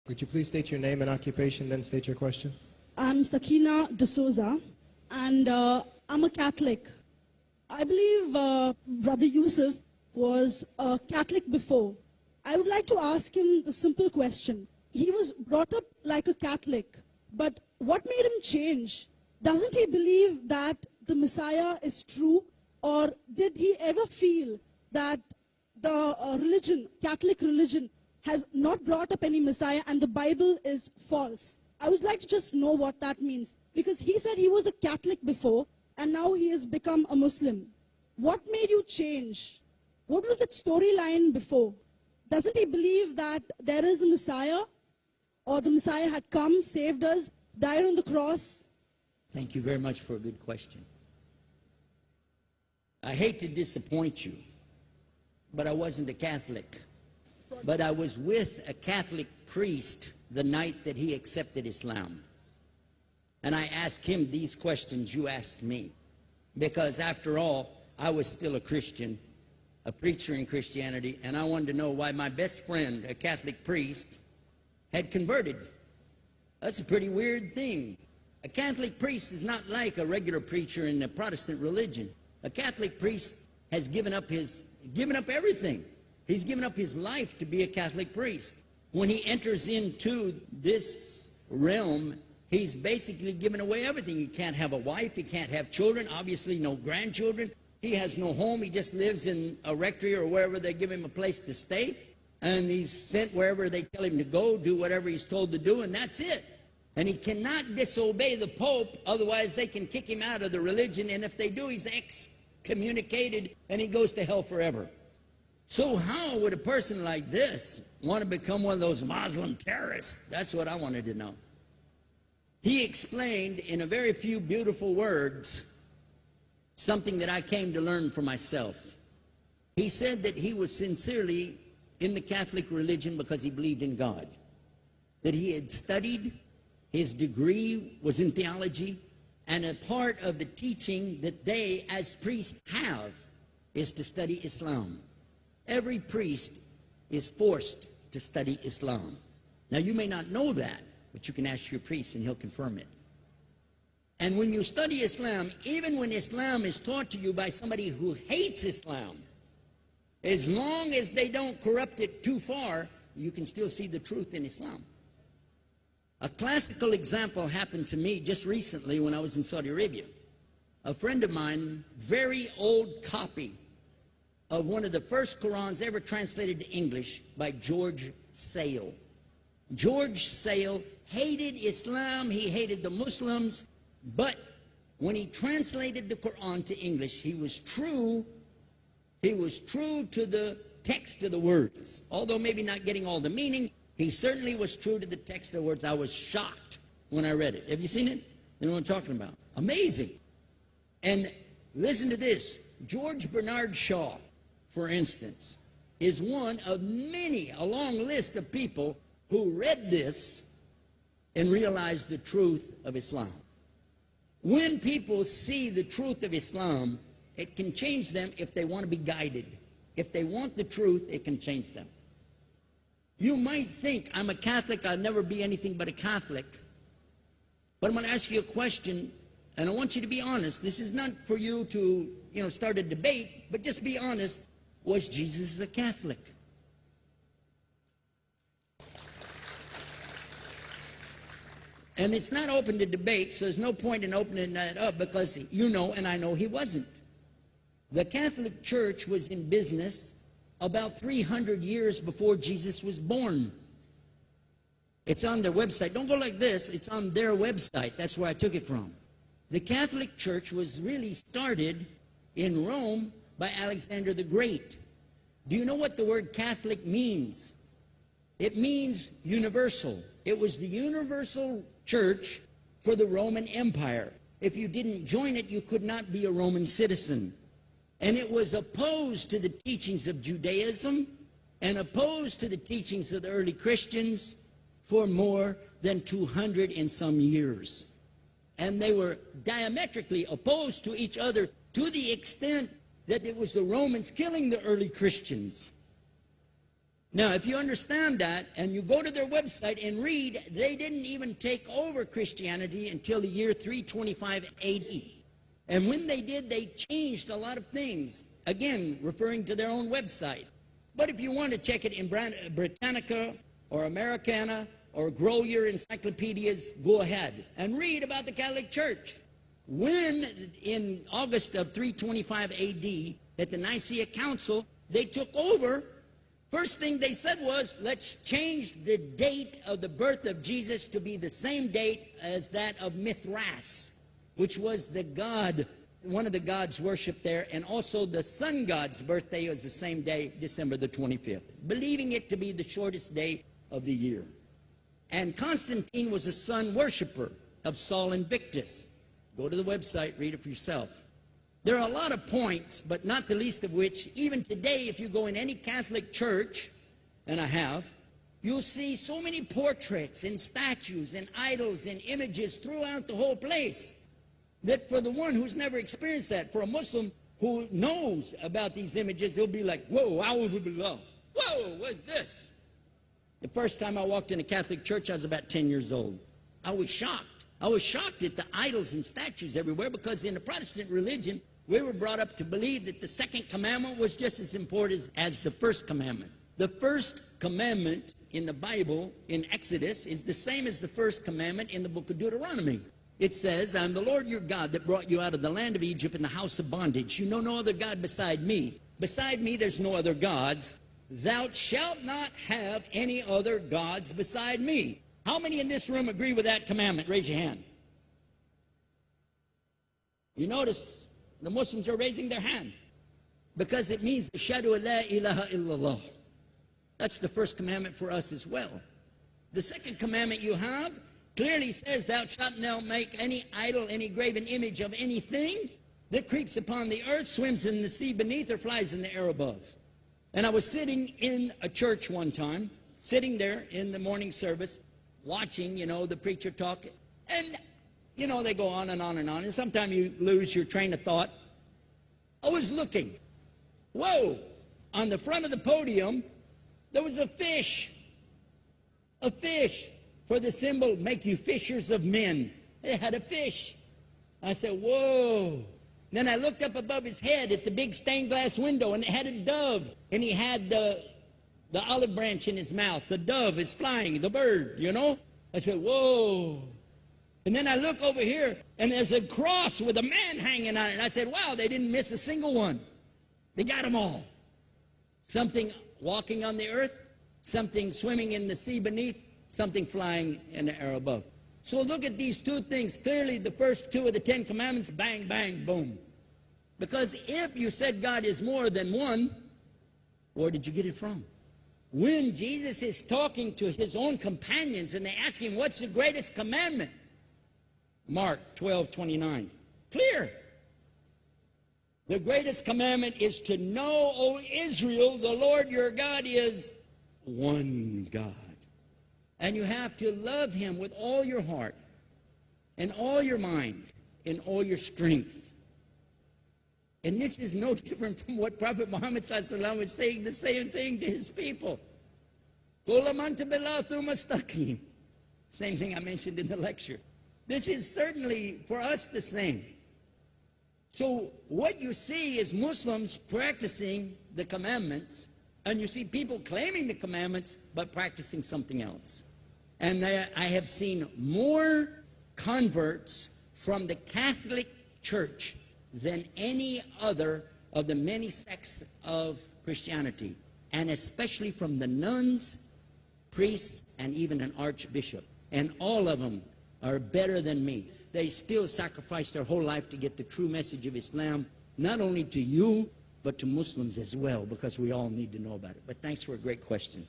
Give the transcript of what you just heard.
Would you please state your name and occupation, then state your question? I'm Sakina D'Souza, and I'm a Catholic. I believe Brother Yusuf was a Catholic before. I would like to ask him the simple question. He was brought up like a Catholic, but what made him change? Doesn't he believe that the Messiah is true, or did he ever feel that the religion, Catholic religion, has not brought up any Messiah and the Bible is false? I would like to just know what that means, because he said he was a Catholic before and now he has become a Muslim. What made you change? What was that storyline before? Doesn't he believe that there is a Messiah, or the Messiah had come, saved us, died on the cross? Thank you very much for a good question. I hate to disappoint you, but I wasn't a Catholic. But I was with a Catholic priest the night that he accepted Islam. And I asked him these questions you asked me. Because after all, I was still a Christian, a preacher in Christianity, and I wanted to know why my best friend, a Catholic priest, had converted. That's a pretty weird thing. A Catholic priest is not like a regular preacher in the Protestant religion. A Catholic priest has given up everything. He's given up his life to be a Catholic priest. When he enters into this realm, he's basically given away everything. He can't have a wife, he can't have children, obviously no grandchildren. He has no home, he just lives in a rectory or wherever they give him a place to stay. And he's sent wherever they tell him to go, do whatever he's told to do, and that's it. And he cannot disobey the Pope, otherwise they can kick him out of the religion, and if they do, he's excommunicated and he goes to hell forever. So how would a person like this want to become one of those Muslim terrorists? That's what I wanted to know. He explained in a very few beautiful words something that I came to learn for myself. He said that he was sincerely in the Catholic religion because he believed in God, that he had studied, his degree was in theology, and a part of the teaching that they as priests have is to study Islam. Every priest is forced to study Islam. Now, you may not know that, but you can ask your priest and he'll confirm it. And when you study Islam, even when Islam is taught to you by somebody who hates Islam, as long as they don't corrupt it too far, you can still see the truth in Islam. A classical example happened to me just recently when I was in Saudi Arabia. A friend of mine, very old copy of one of the first Qurans ever translated to English by George Sale. George Sale hated Islam, he hated the Muslims, but when he translated the Quran to English, he was true to the text of the words. Although maybe not getting all the meaning, he certainly was true to the text of the words. I was shocked when I read it. Have you seen it? You know what I'm talking about? Amazing. And listen to this. George Bernard Shaw, for instance, is one of many, a long list of people who read this and realized the truth of Islam. When people see the truth of Islam, it can change them if they want to be guided. If they want the truth, it can change them. You might think, I'm a Catholic, I'll never be anything but a Catholic. But I'm going to ask you a question, and I want you to be honest. This is not for you to, start a debate, but just be honest. Was Jesus a Catholic? And it's not open to debate, so there's no point in opening that up, because you know and I know he wasn't. The Catholic Church was in business about 300 years before Jesus was born. It's on their website. Don't go like this. It's on their website. That's where I took it from. The Catholic Church was really started in Rome by Alexander the Great. Do you know what the word Catholic means? It means universal. It was the universal church for the Roman Empire. If you didn't join it, you could not be a Roman citizen. And it was opposed to the teachings of Judaism and opposed to the teachings of the early Christians for more than 200 and some years. And they were diametrically opposed to each other to the extent that it was the Romans killing the early Christians. Now, if you understand that, and you go to their website and read, they didn't even take over Christianity until the year 325 AD. And when they did, they changed a lot of things. Again, referring to their own website. But if you want to check it in Britannica or Americana or grow your encyclopedias, go ahead and read about the Catholic Church. When, in August of 325 AD, at the Nicaea Council, they took over, first thing they said was, let's change the date of the birth of Jesus to be the same date as that of Mithras, which was the god, one of the gods worshipped there, and also the sun god's birthday was the same day, December the 25th, believing it to be the shortest day of the year. And Constantine was a sun worshiper of Sol Invictus. Go to the website, read it for yourself. There are a lot of points, but not the least of which, even today, if you go in any Catholic church, and I have, you'll see so many portraits and statues and idols and images throughout the whole place, that for the one who's never experienced that, for a Muslim who knows about these images, he'll be like, whoa, a'udhu billah. Whoa, what's this? The first time I walked in a Catholic church, I was about 10 years old. I was shocked. I was shocked at the idols and statues everywhere, because in the Protestant religion, we were brought up to believe that the second commandment was just as important as the first commandment. The first commandment in the Bible, in Exodus, is the same as the first commandment in the book of Deuteronomy. It says, I'm the Lord your God that brought you out of the land of Egypt in the house of bondage. You know no other God beside me. Beside me there's no other gods. Thou shalt not have any other gods beside me. How many in this room agree with that commandment? Raise your hand. You notice the Muslims are raising their hand, because it means Ashhadu an la ilaha illallah. That's the first commandment for us as well. The second commandment you have clearly says, thou shalt not make any idol, any graven image of anything that creeps upon the earth, swims in the sea beneath, or flies in the air above. And I was sitting in a church one time, sitting there in the morning service, watching, the preacher talk, and, they go on and on and on, and sometimes you lose your train of thought. I was looking. Whoa! On the front of the podium, there was a fish. A fish. For the symbol, make you fishers of men. They had a fish. I said, whoa. Then I looked up above his head at the big stained glass window, and it had a dove, and he had the olive branch in his mouth. The dove is flying, the bird, I said, whoa. And then I look over here, and there's a cross with a man hanging on it. And I said, wow, they didn't miss a single one. They got them all. Something walking on the earth, something swimming in the sea beneath, something flying in the air above. So look at these two things. Clearly, the first two of the 10 commandments, bang, bang, boom. Because if you said God is more than one, where did you get it from? When Jesus is talking to his own companions and they ask him, what's the greatest commandment? Mark 12:29. Clear. The greatest commandment is to know, O Israel, the Lord your God is one God. And you have to love him with all your heart and all your mind and all your strength. And this is no different from what Prophet Muhammad ﷺ was saying, the same thing to his people. Same thing I mentioned in the lecture. This is certainly for us the same. So what you see is Muslims practicing the commandments, and you see people claiming the commandments but practicing something else. And I have seen more converts from the Catholic Church than any other of the many sects of Christianity, and especially from the nuns, priests, and even an archbishop. And all of them are better than me. They still sacrifice their whole life to get the true message of Islam, not only to you, but to Muslims as well, because we all need to know about it. But thanks for a great question.